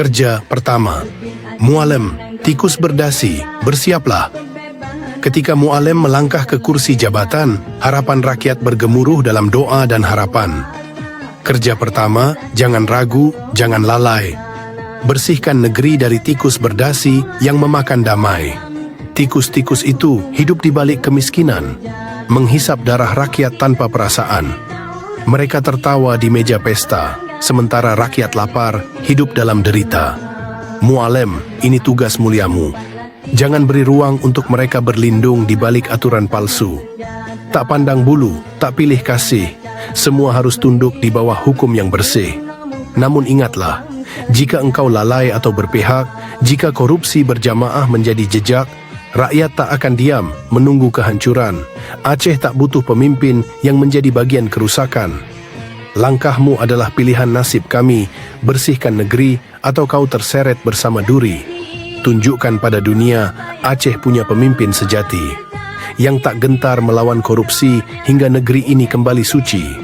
Kerja pertama. Mualem, tikus berdasi, bersiaplah. Ketika Mualem melangkah ke kursi jabatan, harapan rakyat bergemuruh dalam doa dan harapan. Kerja pertama, jangan ragu, jangan lalai. Bersihkan negeri dari tikus berdasi yang memakan damai. Tikus-tikus itu hidup di balik kemiskinan, menghisap darah rakyat tanpa perasaan. Mereka tertawa di meja pesta, sementara rakyat lapar, hidup dalam derita. Mualem, ini tugas muliamu. Jangan beri ruang untuk mereka berlindung di balik aturan palsu. Tak pandang bulu, tak pilih kasih. Semua harus tunduk di bawah hukum yang bersih. Namun ingatlah, jika engkau lalai atau berpihak, jika korupsi berjamaah menjadi jejak, rakyat tak akan diam menunggu kehancuran. Aceh tak butuh pemimpin yang menjadi bagian kerusakan. Langkahmu adalah pilihan nasib kami, bersihkan negeri atau kau terseret bersama duri. Tunjukkan pada dunia, Aceh punya pemimpin sejati, yang tak gentar melawan korupsi hingga negeri ini kembali suci.